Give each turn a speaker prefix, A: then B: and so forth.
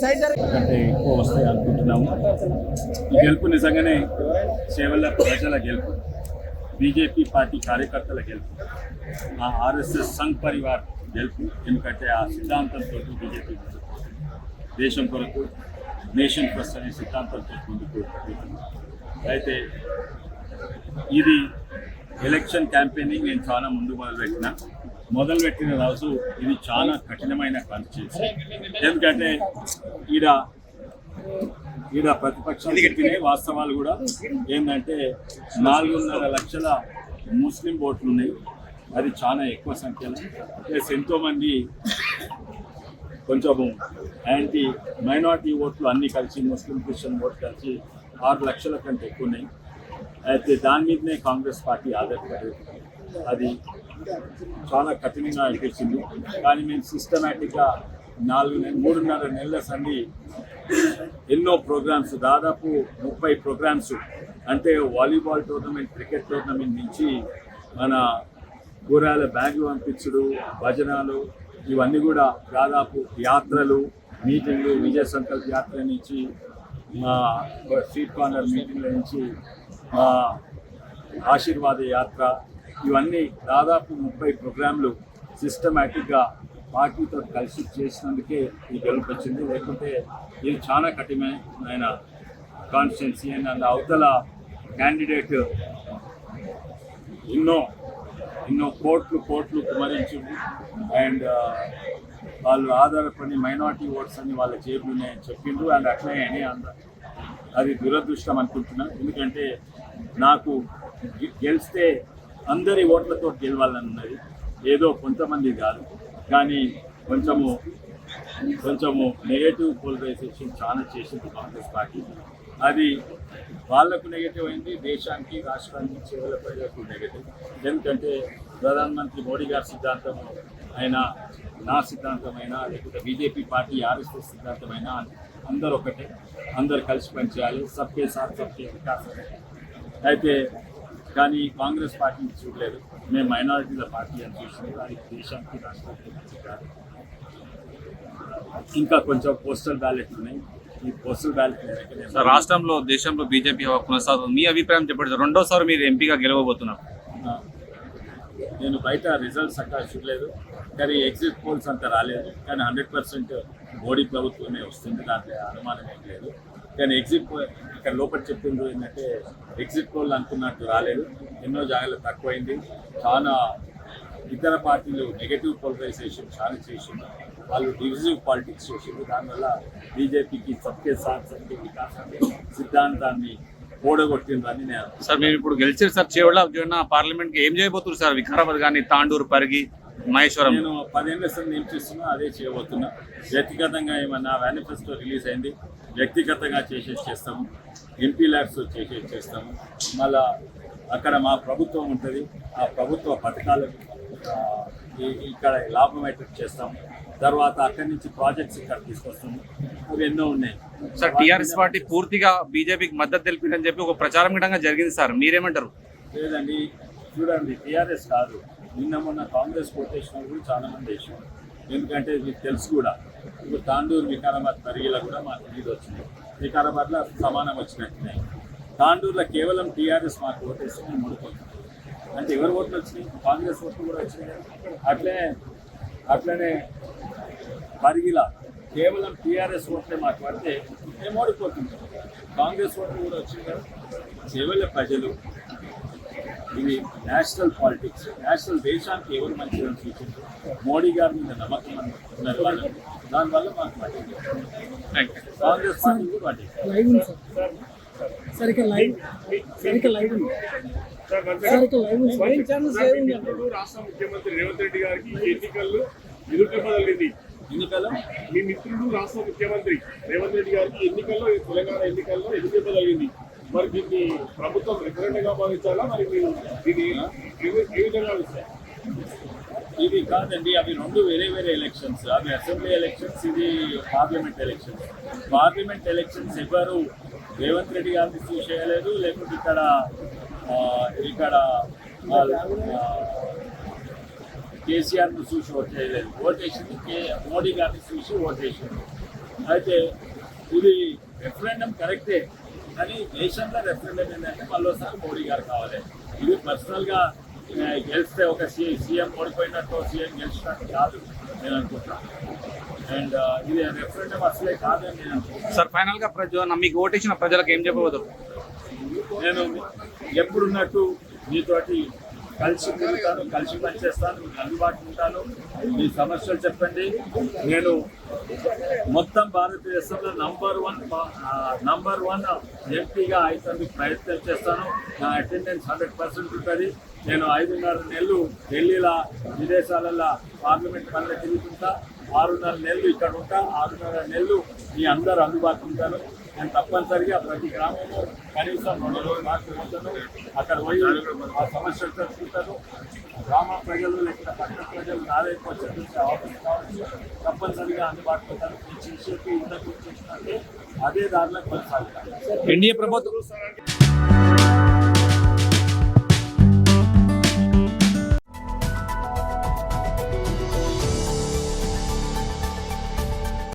A: అంటే ఎక్కువ వస్తాయి అనుకుంటున్నాము. ఈ గెలుపు నిజంగానే సేవల ప్రజల గెలుపు, బీజేపీ పార్టీ కార్యకర్తల గెలుపు, ఆ ఆర్ఎస్ఎస్ సంఘ్ పరివార్ గెలుపు. ఎందుకంటే ఆ సిద్ధాంతంతో బీజేపీ దేశం కొరకు నేషన్ ఫస్ట్ అనే సిద్ధాంతంతో ముందుకు. అయితే ఇది ఎలక్షన్ క్యాంపెయినింగ్ నేను చాలా ముందు మొదలుపెట్టిన రోజు ఇది చాలా కఠినమైన కాన్స్టిట్యూన్సీ. ఎందుకంటే ఈడ ప్రతిపక్షాలు చెప్పిన వాస్తవాలు కూడా ఏంటంటే 4.5 లక్షల ముస్లిం ఓట్లు ఉన్నాయి. అది చాలా ఎక్కువ సంఖ్యలో. ప్లస్ ఎంతోమంది కొంచెము యాంటీ మైనార్టీ ఓట్లు అన్నీ కలిసి, ముస్లిం క్రిస్టియన్ ఓట్లు కలిసి 6 లక్షల కంటే ఎక్కువ ఉన్నాయి. అయితే దాని మీదనే కాంగ్రెస్ పార్టీ ఆధారపడేది. అది చాలా కఠినంగా అనిపించింది. కానీ మేము సిస్టమేటిక్గా 3.5 నెలల సంది ఎన్నో ప్రోగ్రామ్స్, దాదాపు 30 ప్రోగ్రామ్స్, అంటే వాలీబాల్ టోర్నమెంట్, క్రికెట్ టోర్నమెంట్ నుంచి మన కూరగాయల బ్యాగులు పంపించుడు, భజనాలు, ఇవన్నీ కూడా దాదాపు యాత్రలు, మీటింగ్లు, విజయ సంకల్ప యాత్ర నుంచి, మా స్ట్రీట్ కార్నర్ మీటింగ్ల నుంచి ఆశీర్వాద యాత్ర, ఇవన్నీ దాదాపు 30 ప్రోగ్రాంలు సిస్టమేటిక్గా పార్టీతో కలిసి చేసినందుకే ఈ గెలుపు వచ్చింది. లేకుంటే ఇది చాలా కఠినమైన కాన్స్టిట్యున్సీ. అండ్ అవతల క్యాండిడేట్ ఎన్నో కోట్లు కుమరించు, అండ్ వాళ్ళు ఆధారపడి మైనార్టీ ఓట్స్ అని వాళ్ళ జేబులోనే చెప్పిండ్రు. అండ్ అట్లనే అని అది దురదృష్టం అనుకుంటున్నాను. ఎందుకంటే నాకు గెలిస్తే అందరి ఓట్లతో గెలవాలన్నది, ఏదో కొంతమంది కాదు. కానీ కొంచెము నెగటివ్ పోలరైజేషన్ చాలా చేసింది కాంగ్రెస్ పార్టీ. అది వాళ్లకు నెగటివ్ అయింది, దేశానికి, రాష్ట్రానికి, చివరి ప్రజలకు నెగటివ్. ఎందుకంటే ప్రధానమంత్రి మోడీ గారి సిద్ధాంతం అయినా, నా సిద్ధాంతమైనా, లేకపోతే బీజేపీ పార్టీ ఆర్ఎస్ఎస్ సిద్ధాంతమైనా అందరూ ఒకటే, అందరు కలిసి పనిచేయాలి, సబ్కే సాత్ సబ్కే వికాస్. అయితే కానీ కాంగ్రెస్ పార్టీని చూడలేదు, మేము మైనారిటీల పార్టీ అని చూసినాం. అది దేశానికి, రాష్ట్రానికి మంచి కాదు. ఇంకా కొంచెం పోస్టల్ బ్యాలెట్ ఉన్నాయి. ఈ పోస్టల్ బ్యాలెట్
B: రాష్ట్రంలో, దేశంలో బీజేపీ కొనసాగుతుంది. మీ అభిప్రాయం చెప్పండి. రెండోసారి మీరు ఎంపీగా గెలవబోతున్నారు.
A: నేను బయట రిజల్ట్స్ అక్కడ చూడలేదు, కానీ ఎగ్జిట్ పోల్స్ అంతా రాలేదు. కానీ 100% మోడీ ప్రభుత్వమే వస్తుంది, దాంట్లో అనుమానం ఏం లేదు. కానీ ఎగ్జిట్ పోల్ ఇక్కడ లోపల చెప్పింది ఏంటంటే ఎగ్జిట్ పోల్ అనుకున్నట్టు రాలేదు, ఎన్నో జాగాలు తక్కువైంది. చాలా ఇతర పార్టీలు నెగటివ్ పోలరైజేషన్ చాలా చేసింది, వాళ్ళు డివిజివ్ పాలిటిక్స్ చేసింది. దానివల్ల బీజేపీకి సబ్కే సాత్ సబ్కే వికాస్ అనే సిద్ధాంతాన్ని ఓడగొట్టిందని నేను.
B: సార్ మీరు ఇప్పుడు గెలిచారు సార్, చేవల పార్లమెంట్కి ఏం చేయబోతున్నారు సార్? వికారాబాద్ కానీ, తాండూరు, పరిగి, మహేశ్వరం.
A: నేను 10 ఏళ్ళ సంది ఏం చేస్తున్నా అదే చేయబోతున్నా. వ్యక్తిగతంగా ఏమన్నా మేనిఫెస్టో రిలీజ్ అయింది, వ్యక్తిగతంగా చేస్తాము. ఎంపీ ల్యాబ్స్ చేస్తాము. మళ్ళా అక్కడ మా ప్రభుత్వం ఉంటుంది, ఆ ప్రభుత్వ పథకాలకు ఇక్కడ లాభం అయితే చేస్తాము. తర్వాత అక్కడి నుంచి ప్రాజెక్ట్స్ ఇక్కడ తీసుకొస్తాము. అవి ఎన్నో ఉన్నాయి
B: సార్. టీఆర్ఎస్ పార్టీ పూర్తిగా బీజేపీకి మద్దతు తెలిపిందని చెప్పి ఒక ప్రచారం గిట్టంగా జరిగింది సార్, మీరేమంటారు?
A: లేదండి, చూడండి, టీఆర్ఎస్ కాదు, మొన్న కాంగ్రెస్ కొట్టేసిన కూడా చాలా మంది వేసారు. ఎందుకంటే మీకు తెలుసు కూడా, ఇప్పుడు తాండూరు, వికారాబాద్, పరిగిలో కూడా మాకు లీడ్ వచ్చినాయి. వికారాబాద్లో సమానం వచ్చినట్టున్నాయి. తాండూరులో కేవలం టీఆర్ఎస్ మాకు ఓటేస్తే మేము ఓడిపోతున్నాం. అంటే ఎవరు ఓట్లు వచ్చినాయి? కాంగ్రెస్ ఓట్లు కూడా వచ్చినాయి. అట్లనే పరిగిలా కేవలం టీఆర్ఎస్ ఓట్లే మాకు పడితే మేము ఓడిపోతున్నాం. కాంగ్రెస్ ఓట్లు కూడా వచ్చింది కదా. కేవలం ప్రజలు, ఇది నేషనల్ పాలిటిక్స్, నేషనల్ దేశానికి ఎవరు మంచిగా సూచించారు, మోడీ గారి మీద నమ్మకం ఉన్నారు వాళ్ళు, దానివల్ల మాకు పట్టింది. కాంగ్రెస్ పార్టీ కూడా పట్టింది.
C: రాష్ట్ర ముఖ్యమంత్రి రేవంత్ రెడ్డి గారికి ఎన్నికల్లో ఎదుర్కొనగలిగింది. మీ మిత్రుడు రాష్ట్ర ముఖ్యమంత్రి రేవంత్ రెడ్డి గారికి తెలంగాణ ఎన్నికల్లో ఎదుర్కొనగలిగింది. మరి దీన్ని ప్రభుత్వం రిఫరెండ్గా భావించాలా? మరి మీరు దీన్ని ఏ విధంగా ఇస్తారు?
A: ఇది కాదండి, అవి రెండు వేరే ఎలక్షన్స్. అవి అసెంబ్లీ ఎలక్షన్స్, ఇది పార్లమెంట్ ఎలక్షన్స్. పార్లమెంట్ ఎలక్షన్స్ ఎవరు రేవంత్ రెడ్డి గారిని చూసి చేయలేదు, లేకపోతే ఇక్కడ కేసీఆర్ను చూసి ఓట్ చేయలేదు. ఓటేసింది మోడీ గారిని చూసి ఓటేసింది. అయితే ఇది రెఫరెండం కరెక్టే, కానీ దేశంలో రెఫరెండం ఏంటంటే మళ్ళీసారి మోడీ గారు కావాలి. ఇది పర్సనల్గా గెలిస్తే ఒక సీఎం ఓడిపోయినట్టు సీఎం గెలిచినట్టు కాదు నేను అనుకుంటున్నాను. అండ్ ఇది రెఫరెండం అసలే కాదని నేను అనుకుంటున్నాను.
B: సార్ ఫైనల్ గా మీకు ఓటేసిన ప్రజలకు ఏం చెప్పబోతారు?
A: నేను ఎప్పుడున్నట్టు మీతోటి కలిసి తిరుగుతాను, కలిసి పనిచేస్తాను, మీకు అందుబాటులో ఉంటాను. మీ సమస్యలు చెప్పండి. నేను మొత్తం భారతదేశంలో నంబర్ వన్ ఎంపీగా అయినందుకు ప్రయత్నం చేస్తాను. నా అటెండెన్స్ 100% ఉంటుంది. నేను 5.5 నెలలు ఢిల్లీలో విదేశాలలో పార్లమెంట్ పనులు తిరుగుతుంటా, 6.5 నెలలు ఇక్కడ ఉంటా, 6.5 నెలలు మీ అందరూ అందుబాటులో ఉంటాను. నేను తప్పనిసరిగా ప్రతి గ్రామంలో కనీసం 2 రోజులు మాట్లాడుతాను. అక్కడ పోయి ఆ సమస్యలు తెలుసుకుంటాను. గ్రామ ప్రజలు లేకపోతే పట్టణ ప్రజలు నాదైపు వచ్చే ఆఫీస్ కావచ్చు, తప్పనిసరిగా అందుబాటులో ఉంటాను. ఈ చేసేది ఇంతకు చేసినట్టే అదే దారిలో కొనసాగుతాను.
B: ఎన్డీఏ ప్రభుత్వం